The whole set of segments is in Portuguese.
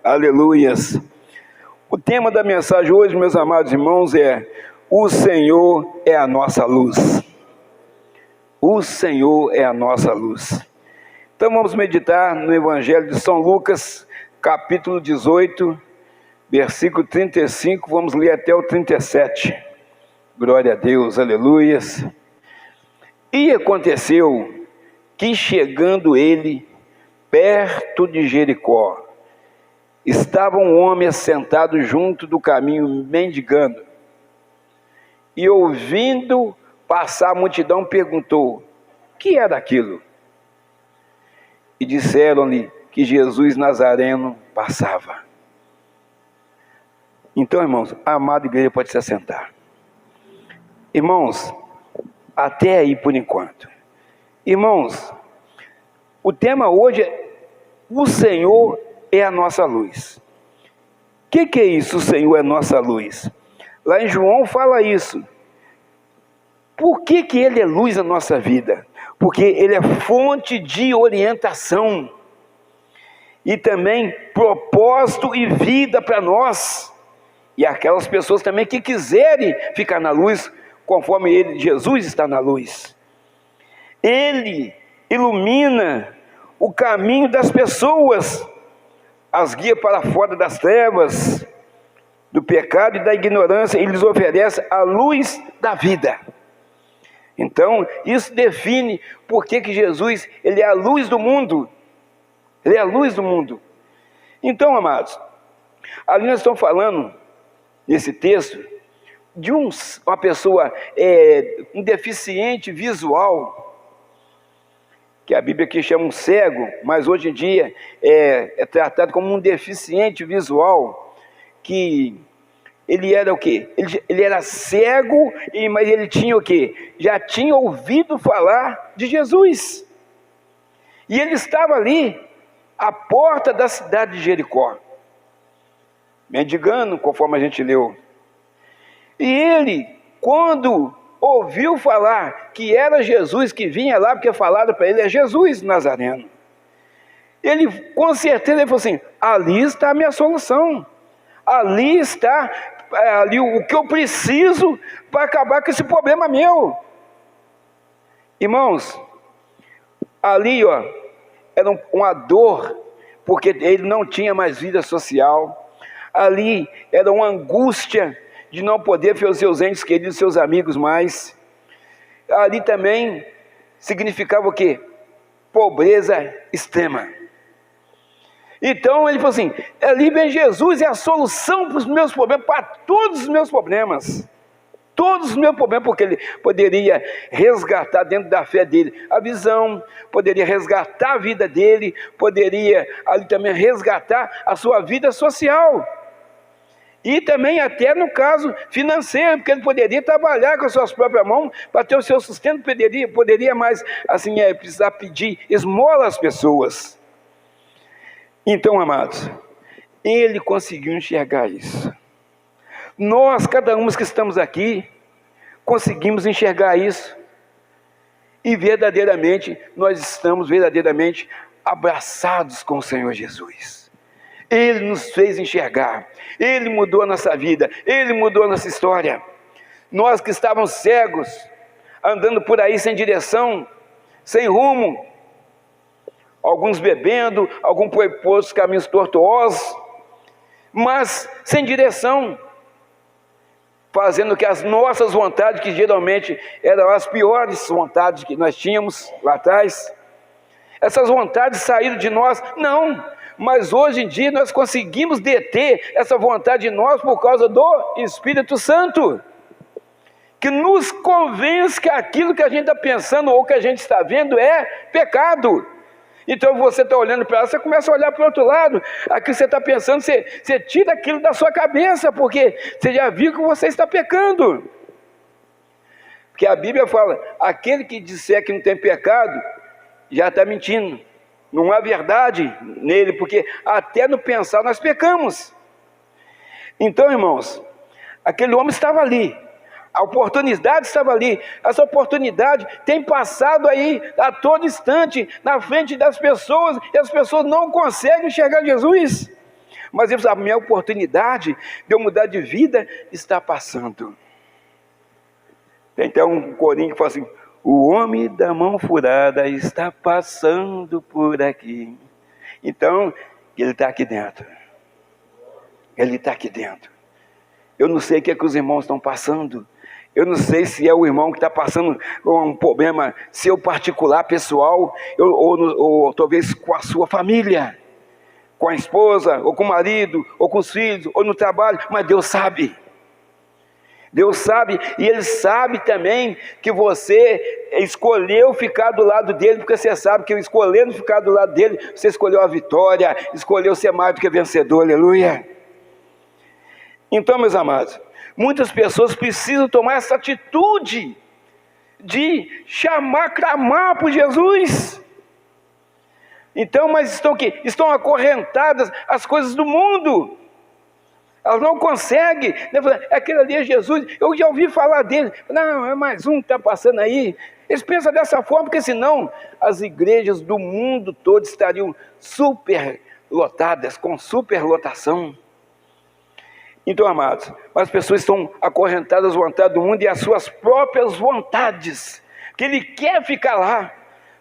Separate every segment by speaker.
Speaker 1: Aleluias. O tema da mensagem hoje, meus amados irmãos, é: o Senhor é a nossa luz. O Senhor é a nossa luz. Então vamos meditar no Evangelho de São Lucas, capítulo 18, versículo 35, vamos ler até o 37. Glória a Deus, aleluias. E aconteceu que, chegando ele perto de Jericó, estava um homem assentado junto do caminho, mendigando. E ouvindo passar a multidão, perguntou: que era aquilo? E disseram-lhe que Jesus Nazareno passava. Então, irmãos, a amada igreja pode se assentar. Irmãos, até aí por enquanto. Irmãos, o tema hoje é: o Senhor é a nossa luz. O que é isso, o Senhor é a nossa luz? Lá em João fala isso. Por que Ele é luz na nossa vida? Porque Ele é fonte de orientação. E também propósito e vida para nós. E aquelas pessoas também que quiserem ficar na luz, conforme Ele, Jesus, está na luz. Ele ilumina o caminho das pessoas, as guia para fora das trevas, do pecado e da ignorância, e lhes oferece a luz da vida. Então, isso define por que Jesus, Ele é a luz do mundo. Ele é a luz do mundo. Então, amados, ali nós estamos falando, nesse texto, de uma pessoa, um deficiente visual, que a Bíblia aqui chama um cego, mas hoje em dia é tratado como um deficiente visual, que ele era o quê? Ele era cego, mas ele tinha o quê? Já tinha ouvido falar de Jesus. E ele estava ali, à porta da cidade de Jericó, mendigando, conforme a gente leu. E ele, quando ouviu falar que era Jesus que vinha lá, porque falaram para ele: é Jesus Nazareno. Ele, com certeza, ele falou assim: ali está a minha solução. Ali está o que eu preciso para acabar com esse problema meu. Irmãos, ali era uma dor, porque ele não tinha mais vida social. Ali era uma angústia de não poder ver os seus entes queridos, seus amigos mais. Ali também significava o quê? Pobreza extrema. Então ele falou assim: ali vem Jesus, é a solução para os meus problemas, para todos os meus problemas. Todos os meus problemas, porque ele poderia resgatar dentro da fé dele a visão, poderia resgatar a vida dele, poderia ali também resgatar a sua vida social. E também até no caso financeiro, porque ele poderia trabalhar com as suas próprias mãos para ter o seu sustento, poderia mais assim, precisar pedir esmola às pessoas. Então, amados, ele conseguiu enxergar isso. Nós, cada um que estamos aqui, conseguimos enxergar isso. E verdadeiramente, nós estamos verdadeiramente abraçados com o Senhor Jesus. Ele nos fez enxergar. Ele mudou a nossa vida. Ele mudou a nossa história. Nós que estávamos cegos, andando por aí sem direção, sem rumo, alguns bebendo, alguns por caminhos tortuosos, mas sem direção, fazendo que as nossas vontades, que geralmente eram as piores vontades que nós tínhamos lá atrás, essas vontades saíram de nós. Não, mas hoje em dia nós conseguimos deter essa vontade de nós por causa do Espírito Santo, que nos convence que aquilo que a gente está pensando ou que a gente está vendo é pecado. Então você está olhando para ela, você começa a olhar para o outro lado. Aquilo que você está pensando, você tira aquilo da sua cabeça, porque você já viu que você está pecando. Porque a Bíblia fala: aquele que disser que não tem pecado, já está mentindo. Não há verdade nele, porque até no pensar nós pecamos. Então, irmãos, aquele homem estava ali. A oportunidade estava ali. Essa oportunidade tem passado aí a todo instante na frente das pessoas, e as pessoas não conseguem enxergar Jesus. Mas a minha oportunidade de eu mudar de vida está passando. Tem até um corinho que fala assim: o homem da mão furada está passando por aqui. Então, ele está aqui dentro. Ele está aqui dentro. Eu não sei o que é que os irmãos estão passando. Eu não sei se é o irmão que está passando um problema seu particular, pessoal, ou talvez com a sua família, com a esposa, ou com o marido, ou com os filhos, ou no trabalho, mas Deus sabe. Deus sabe, e Ele sabe também que você escolheu ficar do lado dele, porque você sabe que escolhendo ficar do lado dele, você escolheu a vitória, escolheu ser mais do que vencedor, aleluia. Então, meus amados, muitas pessoas precisam tomar essa atitude de clamar por Jesus. Então, mas estão acorrentadas às coisas do mundo. Elas não conseguem, aquele ali é Jesus, eu já ouvi falar dele, não, é mais um que está passando aí. Eles pensam dessa forma, porque senão as igrejas do mundo todo estariam super lotadas, com superlotação. Então, amados, as pessoas estão acorrentadas à vontade do mundo e às suas próprias vontades, que ele quer ficar lá,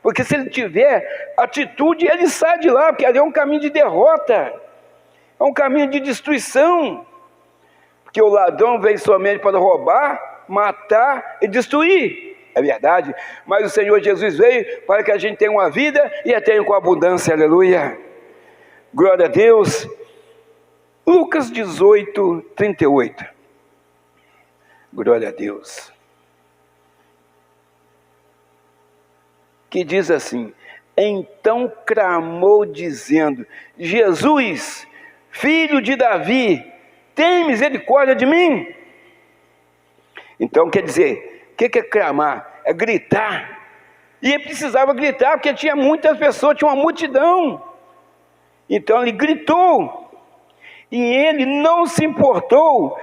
Speaker 1: porque se ele tiver atitude, ele sai de lá, porque ali é um caminho de derrota, é um caminho de destruição, porque o ladrão vem somente para roubar, matar e destruir, é verdade, mas o Senhor Jesus veio para que a gente tenha uma vida e a tenha com abundância, aleluia, glória a Deus. Lucas 18, 38. Glória a Deus. Que diz assim: então clamou dizendo: Jesus, filho de Davi, tem misericórdia de mim. Então quer dizer, o que é clamar? É gritar. E ele precisava gritar, porque tinha muitas pessoas, tinha uma multidão. Então ele gritou. E ele não se importou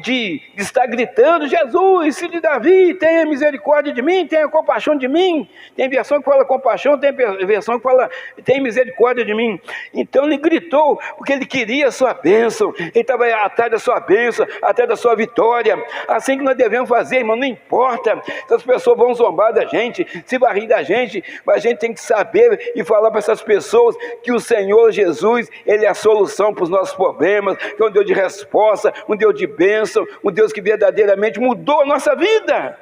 Speaker 1: de estar gritando: Jesus, filho de Davi, tenha misericórdia de mim, tenha compaixão de mim. Tem versão que fala compaixão, tem versão que fala tem misericórdia de mim. Então ele gritou, porque ele queria a sua bênção, ele estava atrás da sua bênção, atrás da sua vitória. Assim que nós devemos fazer, irmão, não importa se as pessoas vão zombar da gente, se vai rir da gente, mas a gente tem que saber e falar para essas pessoas que o Senhor Jesus, Ele é a solução para os nossos problemas, que é um Deus de resposta, um Deus de bênção, um Deus que verdadeiramente mudou a nossa vida,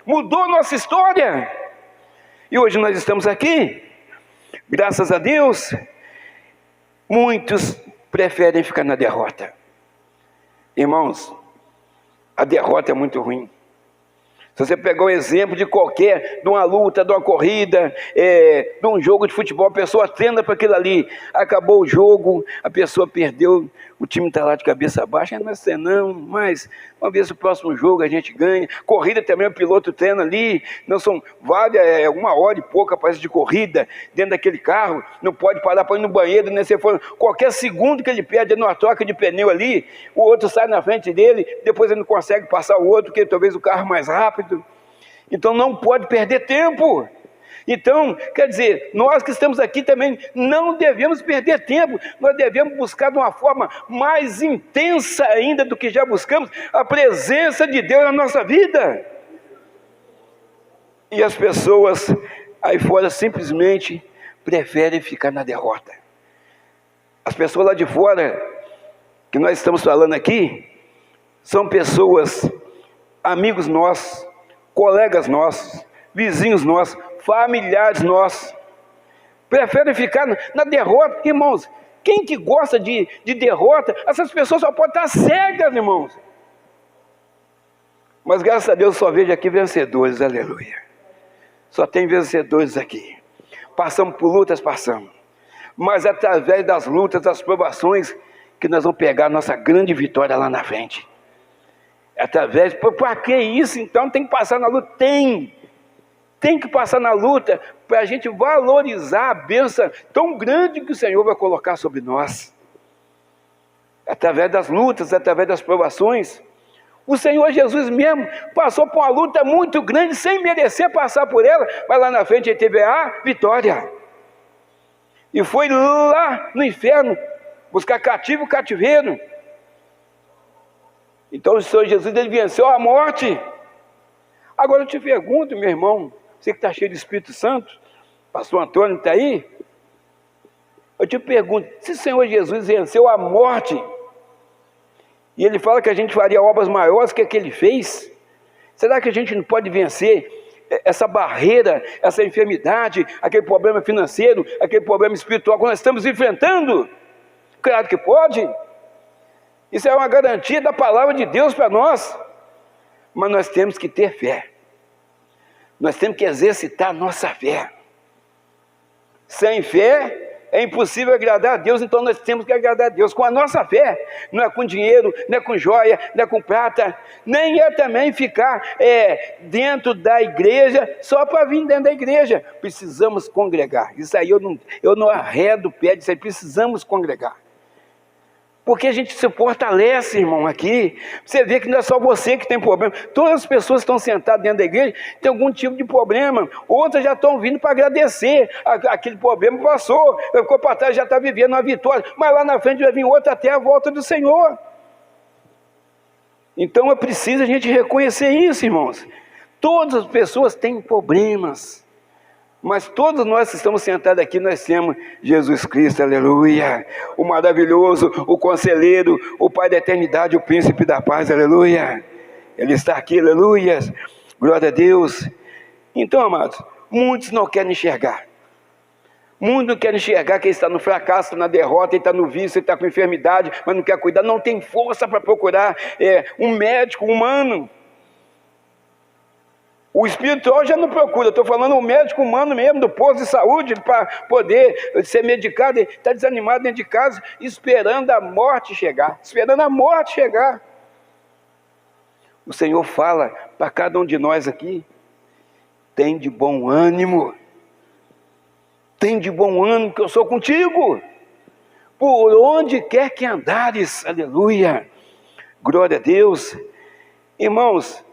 Speaker 1: mudou a nossa história. E hoje nós estamos aqui, graças a Deus. Muitos preferem ficar na derrota. Irmãos, a derrota é muito ruim. Se você pegar um exemplo de uma luta, de uma corrida, de um jogo de futebol, a pessoa treina para aquilo ali, acabou o jogo, a pessoa perdeu, o time está lá de cabeça baixa, não é assim não, mas uma vez no próximo jogo a gente ganha. Corrida também, o piloto treina ali, não são várias, 1 hora e pouca parece de corrida, dentro daquele carro, não pode parar para ir no banheiro, né? Se for qualquer segundo que ele perde numa troca de pneu ali, o outro sai na frente dele, depois ele não consegue passar o outro, porque talvez o carro é mais rápido. Então não pode perder tempo. Então, quer dizer, nós que estamos aqui também não devemos perder tempo, nós devemos buscar de uma forma mais intensa ainda do que já buscamos a presença de Deus na nossa vida. E as pessoas aí fora simplesmente preferem ficar na derrota. As pessoas lá de fora, que nós estamos falando aqui, são pessoas, amigos nossos, colegas nossos, vizinhos nossos, familiares nossos, preferem ficar na derrota. Irmãos, quem que gosta de derrota? Essas pessoas só podem estar cegas, irmãos. Mas graças a Deus só vejo aqui vencedores, aleluia. Só tem vencedores aqui. Passamos por lutas, passamos. Mas através das lutas, das provações, que nós vamos pegar a nossa grande vitória lá na frente. Para que isso então? Tem que passar na luta? Tem que passar na luta para a gente valorizar a bênção tão grande que o Senhor vai colocar sobre nós. Através das lutas, através das provações. O Senhor Jesus mesmo passou por uma luta muito grande sem merecer passar por ela, mas lá na frente ele teve a vitória. E foi lá no inferno, buscar cativo o cativeiro. Então o Senhor Jesus, ele venceu a morte. Agora eu te pergunto, meu irmão, você que está cheio do Espírito Santo, pastor Antônio está aí, eu te pergunto, se o Senhor Jesus venceu a morte, e ele fala que a gente faria obras maiores que a que ele fez, será que a gente não pode vencer essa barreira, essa enfermidade, aquele problema financeiro, aquele problema espiritual que nós estamos enfrentando? Claro que pode. Isso é uma garantia da palavra de Deus para nós. Mas nós temos que ter fé. Nós temos que exercitar a nossa fé. Sem fé é impossível agradar a Deus, então nós temos que agradar a Deus com a nossa fé. Não é com dinheiro, não é com joia, não é com prata, nem é também ficar dentro da igreja, só para vir dentro da igreja. Precisamos congregar. Isso aí eu não arredo o pé disso aí, precisamos congregar. Porque a gente se fortalece, irmão, aqui. Você vê que não é só você que tem problema. Todas as pessoas que estão sentadas dentro da igreja têm algum tipo de problema. Outras já estão vindo para agradecer. Aquele problema passou, ficou para trás, já está vivendo uma vitória. Mas lá na frente vai vir outra até a volta do Senhor. Então é preciso a gente reconhecer isso, irmãos. Todas as pessoas têm problemas. Mas todos nós que estamos sentados aqui, nós temos Jesus Cristo, aleluia, o maravilhoso, o conselheiro, o Pai da eternidade, o príncipe da paz, aleluia. Ele está aqui, aleluia, glória a Deus. Então, amados, muitos não querem enxergar. Muitos não querem enxergar que ele está no fracasso, está na derrota, ele está no vício, ele está com enfermidade, mas não quer cuidar, não tem força para procurar um médico humano. O espiritual já não procura, estou falando o médico humano mesmo, do posto de saúde, para poder ser medicado, ele está desanimado dentro de casa, esperando a morte chegar, O Senhor fala para cada um de nós aqui, tem de bom ânimo, que eu sou contigo, por onde quer que andares, aleluia, glória a Deus. Irmãos,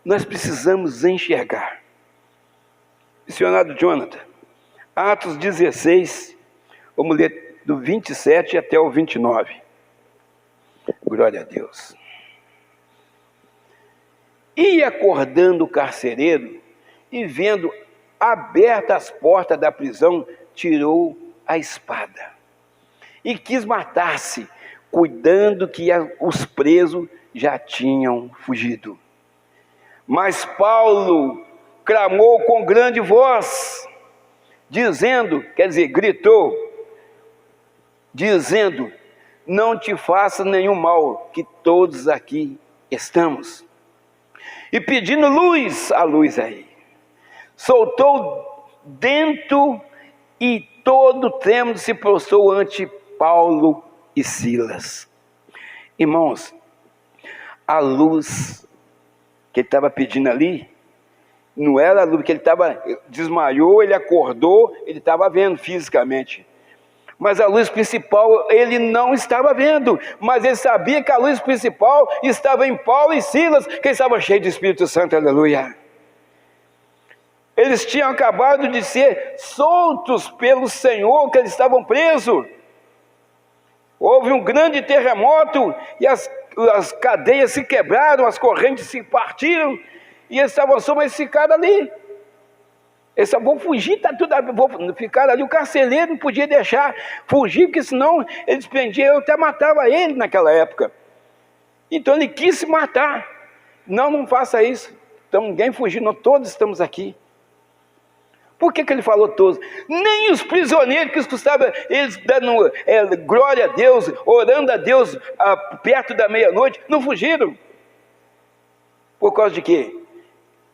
Speaker 1: nós precisamos enxergar. Missionário Jonathan, Atos 16, vamos ler do 27 até o 29. Glória a Deus. E acordando o carcereiro, e vendo abertas as portas da prisão, tirou a espada. E quis matar-se, cuidando que os presos já tinham fugido. Mas Paulo clamou com grande voz, gritou, dizendo, não te faça nenhum mal, que todos aqui estamos. E pedindo a luz aí, soltou dentro e todo trêmulo se prostrou ante Paulo e Silas. Irmãos, a luz que ele estava pedindo ali, não era a luz, que ele desmaiou, ele acordou, ele estava vendo fisicamente. Mas a luz principal ele não estava vendo, mas ele sabia que a luz principal estava em Paulo e Silas, que estavam cheios do Espírito Santo, aleluia. Eles tinham acabado de ser soltos pelo Senhor, que eles estavam presos. Houve um grande terremoto e as cadeias se quebraram, as correntes se partiram, e eles estavam só mais ficaram ali. Eles vão fugir, vão ficar ali. O carcereiro não podia deixar fugir, porque senão eles prendiam, eu até matava ele naquela época. Então ele quis se matar. Não faça isso. Então ninguém fugiu, nós todos estamos aqui. Por que ele falou todos? Nem os prisioneiros que estavam, eles dando glória a Deus, orando a Deus perto da meia-noite, não fugiram. Por causa de quê?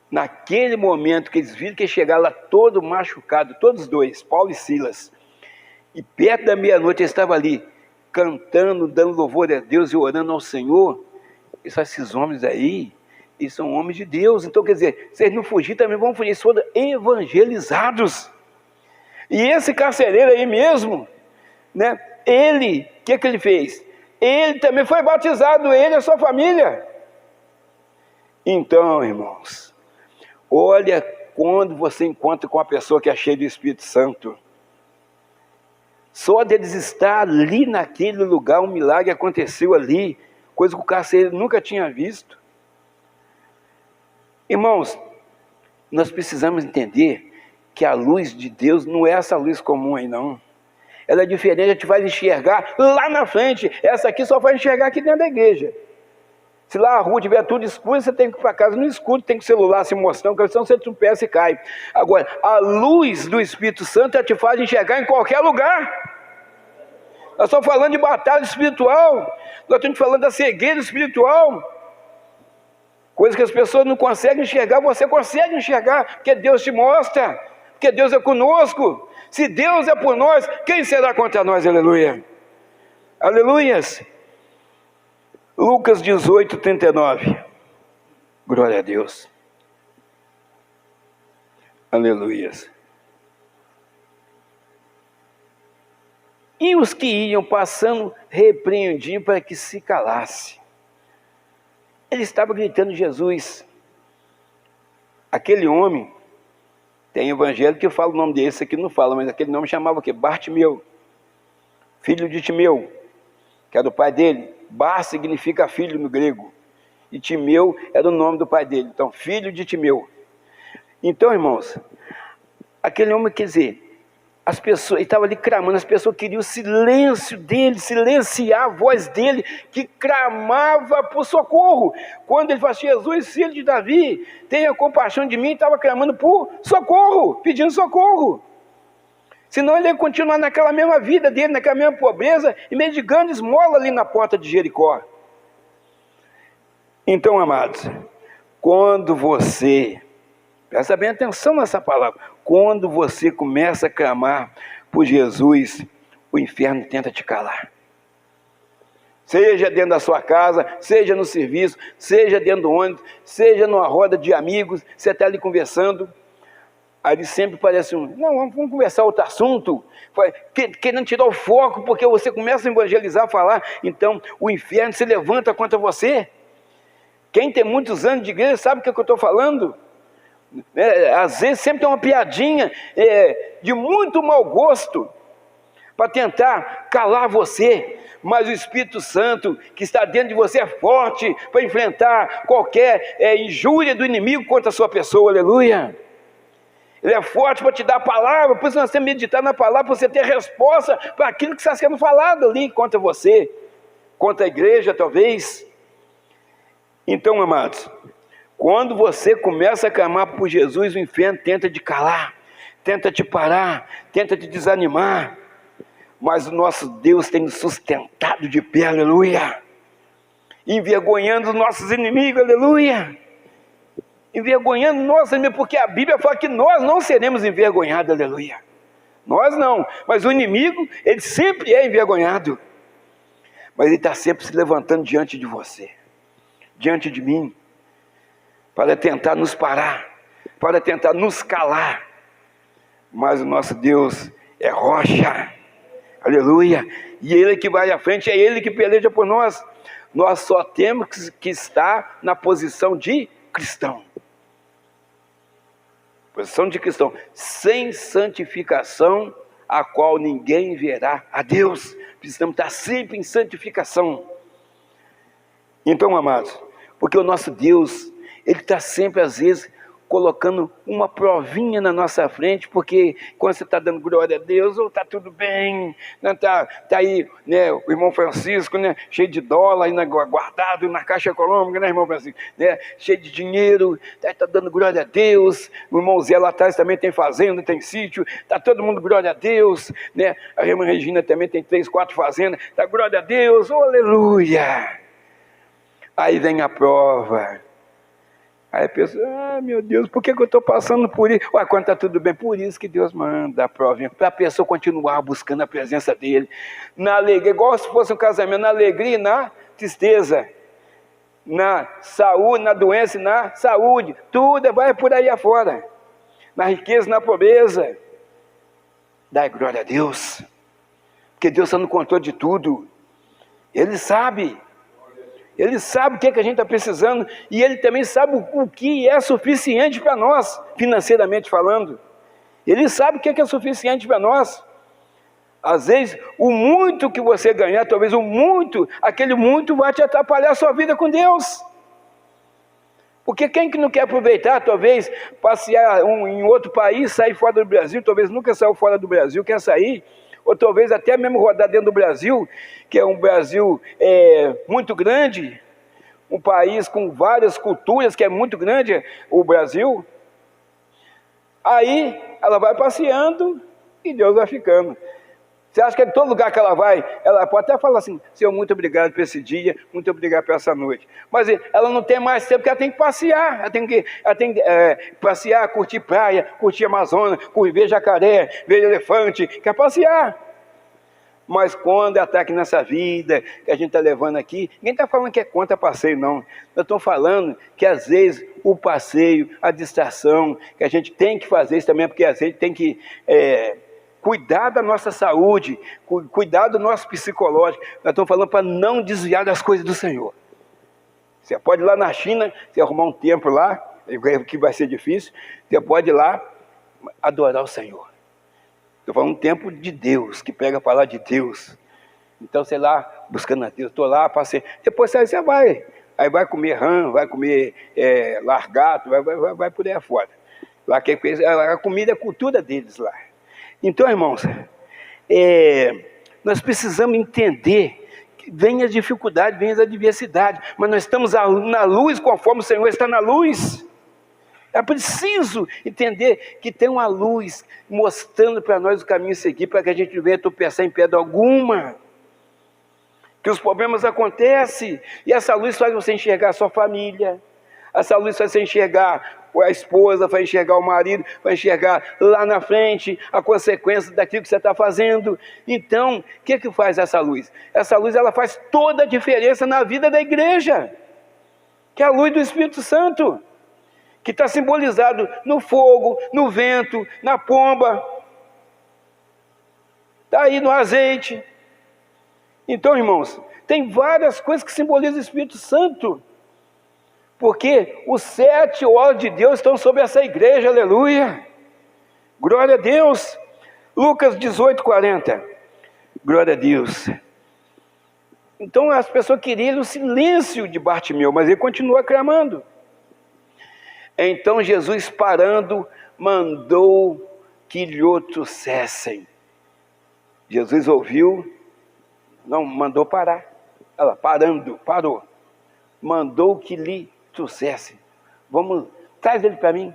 Speaker 1: Naquele momento que eles viram que chegaram lá todo machucado, todos dois, Paulo e Silas, e perto da meia-noite eles estavam ali, cantando, dando louvor a Deus e orando ao Senhor. Esses homens aí, eles são homens de Deus. Então quer dizer, se eles não fugirem, também vão fugir, eles foram evangelizados. E esse carcereiro aí mesmo, né, ele, o que ele fez? Ele também foi batizado, ele e a sua família. Então, irmãos, olha quando você encontra com uma pessoa que é cheia do Espírito Santo. Só deles estar ali naquele lugar, um milagre aconteceu ali, coisa que o carcereiro nunca tinha visto. Irmãos, nós precisamos entender que a luz de Deus não é essa luz comum aí não. Ela é diferente, a gente vai enxergar lá na frente. Essa aqui só vai enxergar aqui dentro da igreja. Se lá a rua tiver tudo escuro, você tem que ir para casa no escuro, tem que o celular se mostrando, porque senão você tropeça e cai. Agora, a luz do Espírito Santo ela te faz enxergar em qualquer lugar. Nós estamos falando de batalha espiritual, nós estamos falando da cegueira espiritual. Coisa que as pessoas não conseguem enxergar, você consegue enxergar, porque Deus te mostra, porque Deus é conosco. Se Deus é por nós, quem será contra nós? Aleluia. Aleluias. Lucas 18, 39. Glória a Deus. Aleluias. E os que iam passando repreendiam para que se calasse. Ele estava gritando Jesus. Aquele homem, tem evangelho que fala o nome dele, esse aqui não fala, mas aquele nome chamava o quê? Bartimeu, filho de Timeu, que era o pai dele. Bar significa filho no grego, e Timeu era o nome do pai dele, então filho de Timeu. Então, irmãos, aquele homem, quer dizer, as pessoas, ele estava ali clamando, as pessoas queriam o silêncio dele, silenciar a voz dele, que clamava por socorro. Quando ele falou assim, Jesus, filho de Davi, tenha compaixão de mim, estava clamando por socorro, pedindo socorro. Senão ele ia continuar naquela mesma vida dele, naquela mesma pobreza, e mendigando esmola ali na porta de Jericó. Então, amados, quando você, presta bem atenção nessa palavra, quando você começa a clamar por Jesus, o inferno tenta te calar. Seja dentro da sua casa, seja no serviço, seja dentro do ônibus, seja numa roda de amigos, você está ali conversando, aí sempre parece não, vamos conversar outro assunto, querendo tirar o foco, porque você começa a evangelizar, a falar, então o inferno se levanta contra você. Quem tem muitos anos de igreja sabe o que eu estou falando. Às vezes sempre tem uma piadinha de muito mau gosto, para tentar calar você, mas o Espírito Santo que está dentro de você é forte, para enfrentar qualquer injúria do inimigo contra a sua pessoa, aleluia. Ele é forte para te dar a palavra, por isso nós temos que meditar na palavra, para você ter resposta para aquilo que está sendo falado ali contra você, contra a igreja talvez. Então, amados, quando você começa a clamar por Jesus, o inferno tenta te calar, tenta te parar, tenta te desanimar, mas o nosso Deus tem nos sustentado de pé, aleluia, envergonhando os nossos inimigos, aleluia, envergonhando nossos inimigos, porque a Bíblia fala que nós não seremos envergonhados, aleluia, nós não, mas o inimigo, ele sempre é envergonhado, mas ele está sempre se levantando diante de você, diante de mim, para tentar nos parar, para tentar nos calar, mas o nosso Deus é rocha, aleluia, e Ele que vai à frente, é Ele que peleja por nós. Nós só temos que estar na posição de cristão, sem santificação, a qual ninguém verá a Deus. Precisamos estar sempre em santificação. Então, amados, porque o nosso Deus, Ele está sempre, às vezes, colocando uma provinha na nossa frente, porque quando você está dando glória a Deus, está tudo bem, está aí, né, o irmão Francisco, né, cheio de dólar, aí guardado na Caixa Econômica, né, irmão Francisco, né, cheio de dinheiro, está dando glória a Deus, o irmão Zé lá atrás também tem fazenda, tem sítio, está todo mundo glória a Deus, né, a irmã Regina também tem 3, 4 fazendas, está glória a Deus, oh, aleluia. Aí vem a prova. Aí a pessoa, meu Deus, por que eu estou passando por isso? Ué, quando está tudo bem, por isso que Deus manda a provinha, para a pessoa continuar buscando a presença dEle, na alegria, igual se fosse um casamento, na alegria e na tristeza, na saúde, na doença e na saúde, tudo vai por aí afora, na riqueza e na pobreza. Dai glória a Deus, porque Deus está no controle de tudo, Ele sabe o que a gente está precisando, e Ele também sabe o que é suficiente para nós, financeiramente falando. Ele sabe o que é suficiente para nós. Às vezes, o muito que você ganhar, talvez aquele muito vai te atrapalhar a sua vida com Deus. Porque quem que não quer aproveitar, talvez, passear em outro país, sair fora do Brasil, talvez nunca saiu fora do Brasil, quer sair, ou talvez até mesmo rodar dentro do Brasil, que é um Brasil muito grande, um país com várias culturas, que é muito grande, o Brasil. Aí, ela vai passeando e Deus vai ficando. Você acha que em todo lugar que ela vai, ela pode até falar assim: Senhor, muito obrigado por esse dia, muito obrigado por essa noite. Mas ela não tem mais tempo, porque ela tem que passear. Ela tem que passear, curtir praia, curtir Amazônia, ver jacaré, ver elefante, quer passear. Mas quando ela está aqui nessa vida que a gente está levando aqui, ninguém está falando que é contra passeio, não. Nós estamos falando que às vezes o passeio, a distração, que a gente tem que fazer isso também, porque às vezes tem que cuidar da nossa saúde, cuidar do nosso psicológico. Nós estamos falando para não desviar das coisas do Senhor. Você pode ir lá na China, você arrumar um templo lá, que vai ser difícil, você pode ir lá adorar o Senhor. Estou falando um tempo de Deus, que pega a palavra de Deus. Então, sei lá, buscando a Deus, estou lá, passei. Depois você vai. Aí vai comer rã, vai comer largato, vai por aí afora. Lá, a comida é a cultura deles lá. Então, irmãos, nós precisamos entender que vem as dificuldades, vem as adversidades, mas nós estamos na luz conforme o Senhor está na luz. É preciso entender que tem uma luz mostrando para nós o caminho a seguir, para que a gente não venha tropeçar em pedra alguma. Que os problemas acontecem, e essa luz faz você enxergar a sua família, essa luz faz você enxergar a esposa, vai enxergar o marido, vai enxergar lá na frente a consequência daquilo que você está fazendo. Então, o que faz essa luz? Essa luz, ela faz toda a diferença na vida da igreja, que é a luz do Espírito Santo, que está simbolizado no fogo, no vento, na pomba, está aí no azeite. Então, irmãos, tem várias coisas que simbolizam o Espírito Santo, porque os 7 olhos de Deus estão sobre essa igreja, aleluia, glória a Deus. Lucas 18:40, glória a Deus. Então as pessoas queriam o silêncio de Bartimeu, mas ele continua clamando. Então Jesus, parando, mandou que lhe o trouxessem. Jesus ouviu, não mandou parar. Ela parou. Mandou que lhe trouxessem. Traz ele para mim.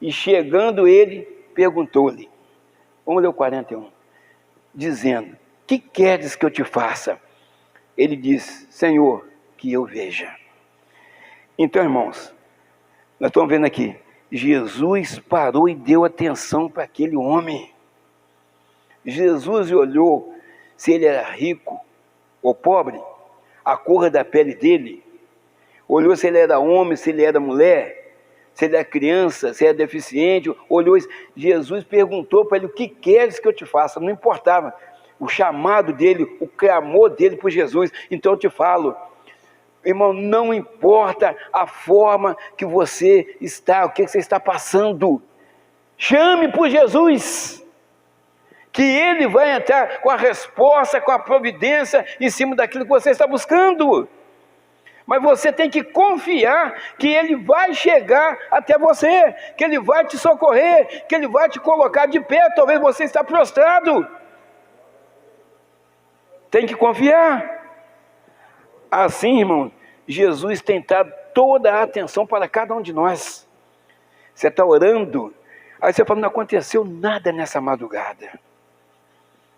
Speaker 1: E chegando ele, perguntou-lhe. Vamos ler o 41. Dizendo: que queres que eu te faça? Ele disse: Senhor, que eu veja. Então, irmãos, nós estamos vendo aqui, Jesus parou e deu atenção para aquele homem. Jesus olhou se ele era rico ou pobre, a cor da pele dele, olhou se ele era homem, se ele era mulher, se ele era criança, se era deficiente, olhou. Jesus perguntou para ele: o que queres que eu te faça? Não importava o chamado dele, o clamor dele por Jesus. Então eu te falo, irmão, não importa a forma que você está, o que você está passando, chame por Jesus, que Ele vai entrar com a resposta, com a providência em cima daquilo que você está buscando. Mas você tem que confiar que Ele vai chegar até você, que Ele vai te socorrer, que Ele vai te colocar de pé. Talvez você está prostrado. Tem que confiar. Assim, irmão, Jesus tem dado toda a atenção para cada um de nós. Você está orando, aí você fala: não aconteceu nada nessa madrugada.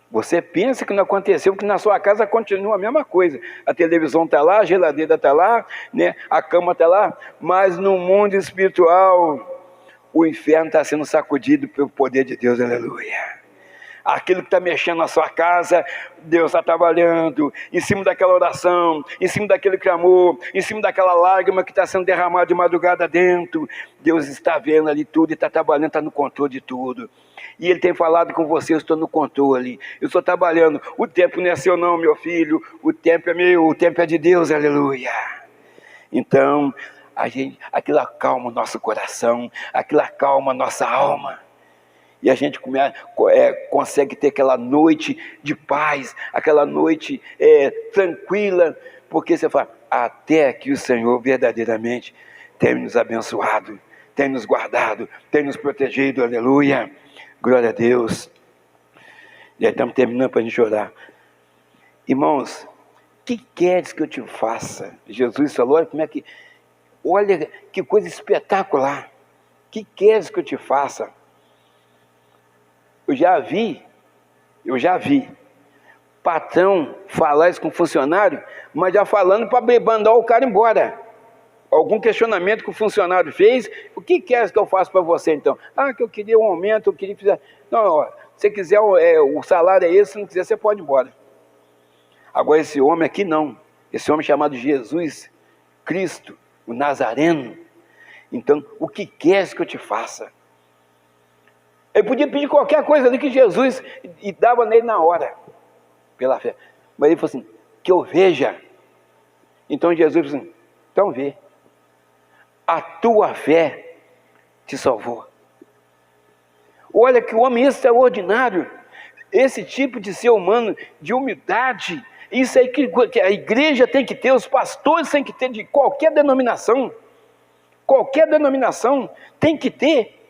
Speaker 1: Você pensa que não aconteceu, porque na sua casa continua a mesma coisa. A televisão está lá, a geladeira está lá, né? A cama está lá, mas no mundo espiritual, o inferno está sendo sacudido pelo poder de Deus, aleluia. Aquilo que está mexendo na sua casa, Deus está trabalhando, em cima daquela oração, em cima daquele clamor, em cima daquela lágrima que está sendo derramada de madrugada dentro. Deus está vendo ali tudo e está trabalhando, está no controle de tudo. E Ele tem falado com você: eu estou no controle, eu estou trabalhando. O tempo não é seu não, meu filho, o tempo é meu, o tempo é de Deus, aleluia. Então, aquilo acalma o nosso coração, aquilo acalma a nossa alma. E a gente consegue ter aquela noite de paz, aquela noite tranquila, porque você fala, até que o Senhor verdadeiramente tem nos abençoado, tem nos guardado, tem nos protegido, aleluia, glória a Deus. Já estamos terminando para a gente orar. Irmãos, que queres que eu te faça? Jesus falou, olha que coisa espetacular. Que queres que eu te faça? Eu já vi patrão falar isso com funcionário, mas já falando para mandar o cara embora. Algum questionamento que o funcionário fez, o que queres que eu faça para você então? Que eu queria um aumento, eu queria... Não, se você quiser, o salário é esse, se não quiser, você pode ir embora. Agora esse homem aqui não, esse homem chamado Jesus Cristo, o Nazareno, então, o que queres que eu te faça? Ele podia pedir qualquer coisa ali que Jesus e dava nele na hora, pela fé. Mas ele falou assim, que eu veja. Então Jesus falou assim, então vê. A tua fé te salvou. Olha que homem extraordinário. Esse tipo de ser humano, de humildade, isso aí que a igreja tem que ter, os pastores têm que ter, de qualquer denominação tem que ter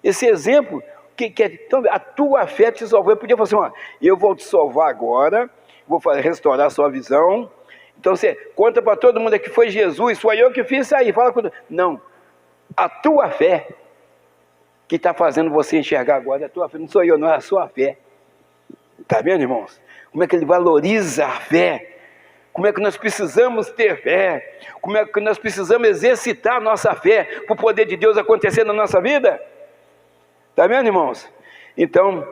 Speaker 1: esse exemplo, então, a tua fé te salvou. Eu podia falar assim, eu vou te salvar agora, vou restaurar a sua visão, então você conta para todo mundo que foi Jesus, foi eu que fiz isso aí, fala com... Não, a tua fé que está fazendo você enxergar agora, a tua fé, não sou eu, não, é a sua fé. Está vendo, irmãos? Como é que ele valoriza a fé? Como é que nós precisamos ter fé? Como é que nós precisamos exercitar a nossa fé para o poder de Deus acontecer na nossa vida? Está vendo, irmãos? Então,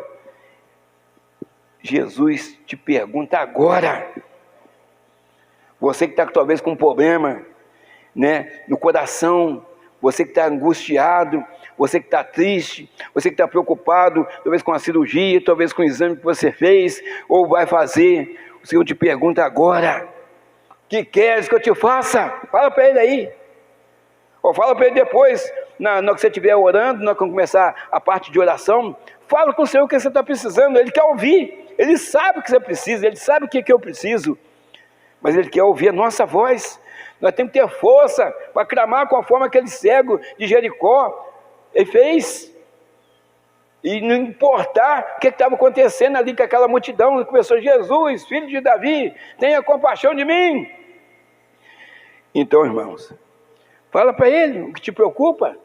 Speaker 1: Jesus te pergunta agora. Você que está talvez com um problema, né, no coração, você que está angustiado, você que está triste, você que está preocupado, talvez com a cirurgia, talvez com o exame que você fez, ou vai fazer, o Senhor te pergunta agora, que queres que eu te faça? Fala para ele aí, ou fala para ele depois, na hora que você estiver orando, na hora que começar a parte de oração, fala com o Senhor o que você está precisando, Ele quer ouvir, Ele sabe o que você precisa, Ele sabe o que eu preciso, mas Ele quer ouvir a nossa voz. Nós temos que ter força para clamar conforme aquele cego de Jericó ele fez, e não importar o que estava acontecendo ali com aquela multidão, ele começou, Jesus, filho de Davi, tenha compaixão de mim. Então, irmãos, fala para ele o que te preocupa.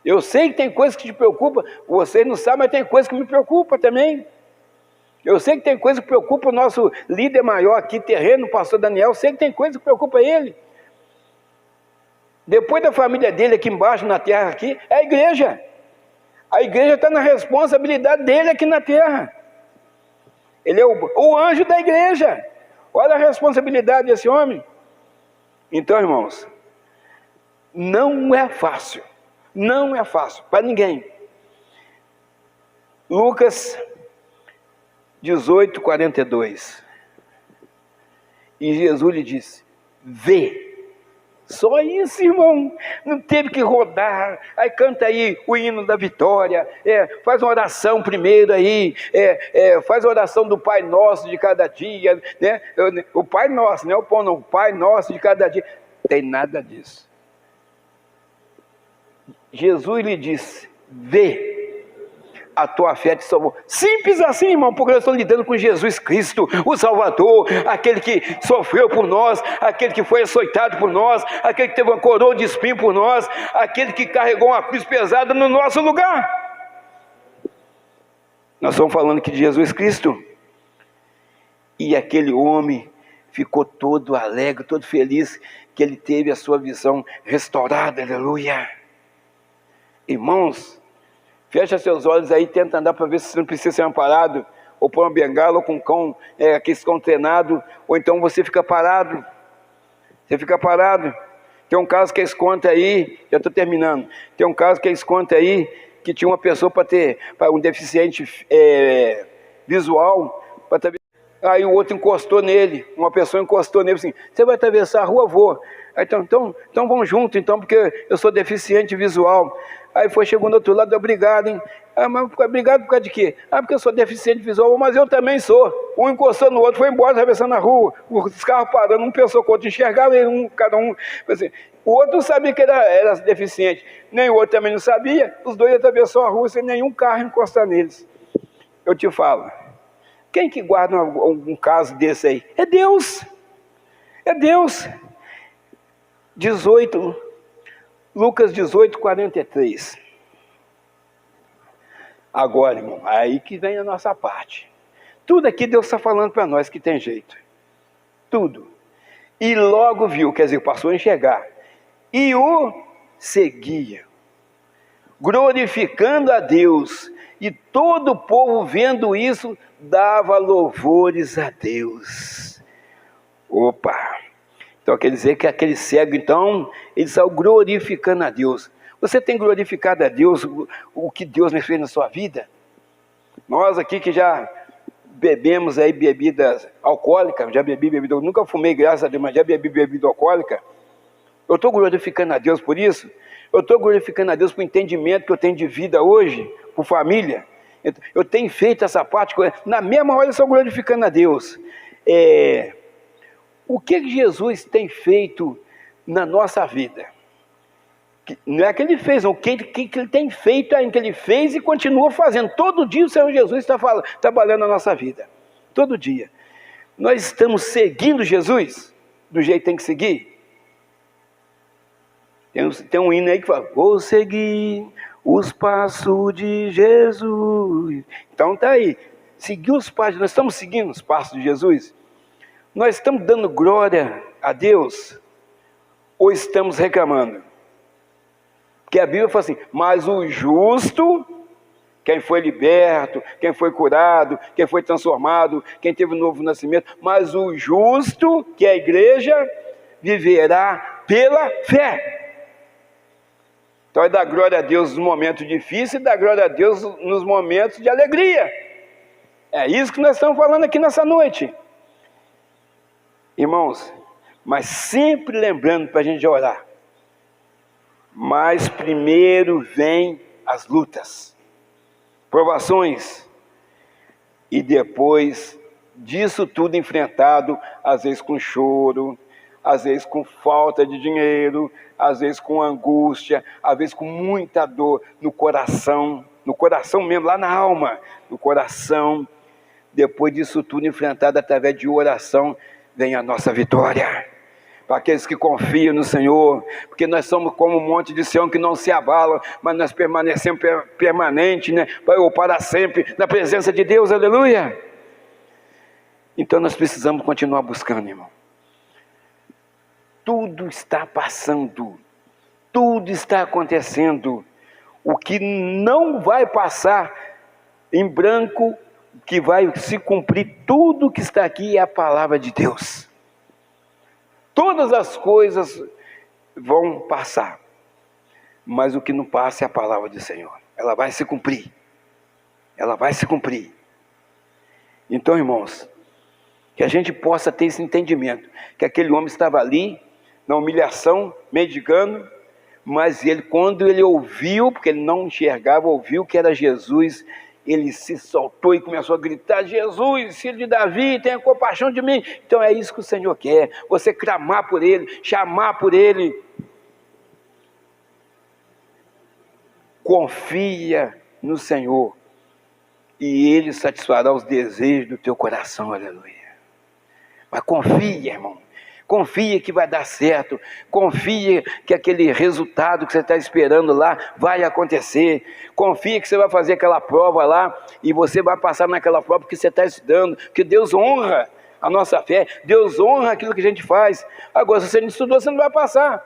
Speaker 1: Eu sei que tem coisas que te preocupam, você não sabe, mas tem coisas que me preocupam também. Eu sei que tem coisa que preocupa o nosso líder maior aqui, terreno, o pastor Daniel, eu sei que tem coisa que preocupa ele. Depois da família dele aqui embaixo, na terra aqui, é a igreja. A igreja está na responsabilidade dele aqui na terra. Ele é o anjo da igreja. Olha a responsabilidade desse homem. Então, irmãos, não é fácil para ninguém. Lucas 18:42. E Jesus lhe disse, vê. Só isso, irmão, não teve que rodar, aí canta aí o hino da vitória, faz uma oração primeiro aí, faz a oração do Pai Nosso de cada dia, né? O Pai Nosso, não é o pão não, o Pai Nosso de cada dia, tem nada disso. Jesus lhe disse, vê, a tua fé te salvou. Simples assim, irmão, porque nós estamos lidando com Jesus Cristo, o Salvador, aquele que sofreu por nós, aquele que foi açoitado por nós, aquele que teve uma coroa de espinho por nós, aquele que carregou uma cruz pesada no nosso lugar. Nós estamos falando aqui de Jesus Cristo. E aquele homem ficou todo alegre, todo feliz, que ele teve a sua visão restaurada, aleluia. Irmãos, fecha seus olhos aí, tenta andar para ver se você não precisa ser amparado, ou pôr uma bengala, ou com um cão, aqueles cão treinado, ou então você fica parado. Você fica parado. Tem um caso que eles contam aí, já estou terminando, tem um caso que eles contam aí, que tinha uma pessoa para um deficiente visual, para Aí o outro encostou nele, uma pessoa encostou nele assim, você vai atravessar a rua? Vou. Aí, então vamos junto, então, porque eu sou deficiente visual. Aí chegou do outro lado, obrigado, hein? Mas obrigado por causa de quê? Porque eu sou deficiente visual, mas eu também sou. Um encostou no outro, foi embora, atravessando a rua, os carros parando, um pensou que o outro enxergava, cada um. Assim, o outro não sabia que era deficiente, nem o outro também não sabia, os dois atravessaram a rua sem nenhum carro encostar neles. Eu te falo, quem que guarda um caso desse aí? É Deus. É Deus. Lucas 18, 43. Agora, irmão, aí que vem a nossa parte. Tudo aqui Deus está falando para nós que tem jeito. Tudo. E logo viu, quer dizer, passou a enxergar. E o seguia, glorificando a Deus. E todo o povo vendo isso, dava louvores a Deus. Opa! Então quer dizer que aquele cego, então, ele saiu glorificando a Deus. Você tem glorificado a Deus o que Deus fez na sua vida? Nós aqui que já bebemos aí bebidas alcoólicas, já bebi bebida, eu nunca fumei, graças a Deus, mas já bebi bebida alcoólica. Eu estou glorificando a Deus por isso? Eu estou glorificando a Deus por entendimento que eu tenho de vida hoje, por família. Eu tenho feito essa parte, na mesma hora eu estou glorificando a Deus. O que Jesus tem feito na nossa vida? Não é que ele fez, não. O que ele tem feito é que ele fez e continua fazendo. Todo dia o Senhor Jesus está trabalhando na nossa vida. Todo dia. Nós estamos seguindo Jesus do jeito que tem que seguir. Tem um hino aí que fala, vou seguir os passos de Jesus. Então está aí. Seguir os passos, nós estamos seguindo os passos de Jesus? Nós estamos dando glória a Deus? Ou estamos reclamando? Porque a Bíblia fala assim, mas o justo, quem foi liberto, quem foi curado, quem foi transformado, quem teve um novo nascimento, mas o justo, que é a igreja, viverá pela fé. Então é dar glória a Deus nos momentos difíceis e dar glória a Deus nos momentos de alegria. É isso que nós estamos falando aqui nessa noite. Irmãos, mas sempre lembrando para a gente orar. Mas primeiro vem as lutas, provações, e depois disso tudo enfrentado, às vezes com choro, às vezes com falta de dinheiro, às vezes com angústia, às vezes com muita dor no coração mesmo, lá na alma, no coração. Depois disso tudo enfrentado através de oração, vem a nossa vitória. Para aqueles que confiam no Senhor, porque nós somos como um monte de Sião que não se abala, mas nós permanecemos permanente, né? Para sempre, na presença de Deus, aleluia. Então nós precisamos continuar buscando, irmão. Tudo está passando, tudo está acontecendo. O que não vai passar em branco, que vai se cumprir tudo que está aqui, é a palavra de Deus. Todas as coisas vão passar, mas o que não passa é a palavra do Senhor. Ela vai se cumprir. Ela vai se cumprir. Então, irmãos, que a gente possa ter esse entendimento, que aquele homem estava ali, na humilhação, mendigando, mas ele, quando ele ouviu, porque ele não enxergava, ouviu que era Jesus, ele se soltou e começou a gritar, Jesus, filho de Davi, tenha compaixão de mim. Então é isso que o Senhor quer, você clamar por Ele, chamar por Ele. Confia no Senhor e Ele satisfará os desejos do teu coração, aleluia. Mas confia, irmão. Confia que vai dar certo, confia que aquele resultado que você está esperando lá vai acontecer, confia que você vai fazer aquela prova lá e você vai passar naquela prova porque você está estudando, porque Deus honra a nossa fé, Deus honra aquilo que a gente faz. Agora, se você não estudou, você não vai passar,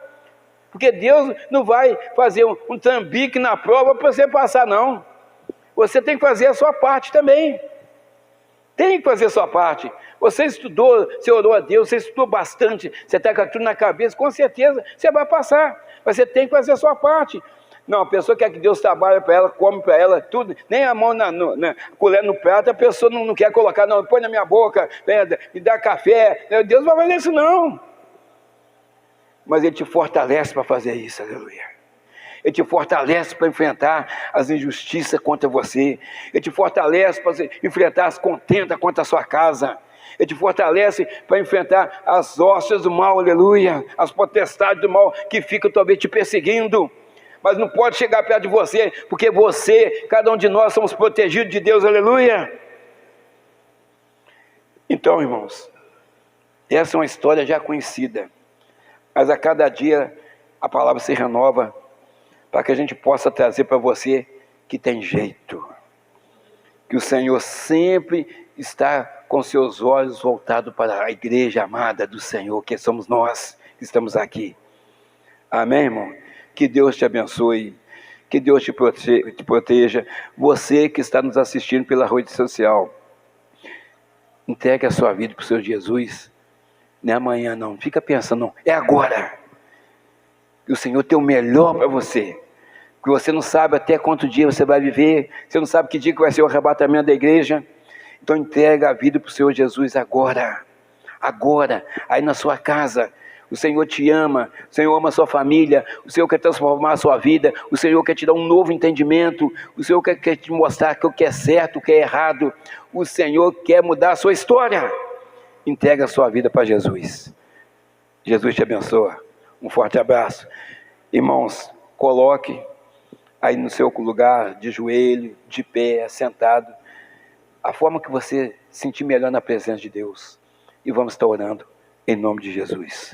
Speaker 1: porque Deus não vai fazer um trambique na prova para você passar, não. Você tem que fazer a sua parte também. Tem que fazer a sua parte. Você estudou, você orou a Deus, você estudou bastante, você está com tudo na cabeça, com certeza você vai passar. Mas você tem que fazer a sua parte. Não, a pessoa quer que Deus trabalhe para ela, come para ela, tudo, nem a mão na colher no prato, a pessoa não quer colocar, não, põe na minha boca, me dá café, Deus não vai fazer isso não. Mas Ele te fortalece para fazer isso, aleluia. Ele te fortalece para enfrentar as injustiças contra você. Ele te fortalece para enfrentar as contendas contra a sua casa. Ele te fortalece para enfrentar as hostes do mal, aleluia, as potestades do mal que ficam talvez te perseguindo. Mas não pode chegar perto de você, porque você, cada um de nós, somos protegidos de Deus, aleluia. Então, irmãos, essa é uma história já conhecida, mas a cada dia a palavra se renova, para que a gente possa trazer para você que tem jeito, que o Senhor sempre está com seus olhos voltados para a igreja amada do Senhor, que somos nós que estamos aqui. Amém, irmão? Que Deus te abençoe, que Deus te proteja. Você que está nos assistindo pela rede social, entregue a sua vida para o Senhor Jesus. Não é amanhã não, fica pensando, não, é agora. Que o Senhor tem o melhor para você, que você não sabe até quanto dia você vai viver, você não sabe que dia que vai ser o arrebatamento da igreja. Então entrega a vida para o Senhor Jesus agora, aí na sua casa. O Senhor te ama, o Senhor ama a sua família, o Senhor quer transformar a sua vida, o Senhor quer te dar um novo entendimento, o Senhor quer te mostrar que o que é certo, o que é errado, o Senhor quer mudar a sua história. Entrega a sua vida para Jesus. Jesus te abençoa. Um forte abraço. Irmãos, coloque aí no seu lugar, de joelho, de pé, sentado, a forma que você sentir melhor na presença de Deus. E vamos estar orando em nome de Jesus.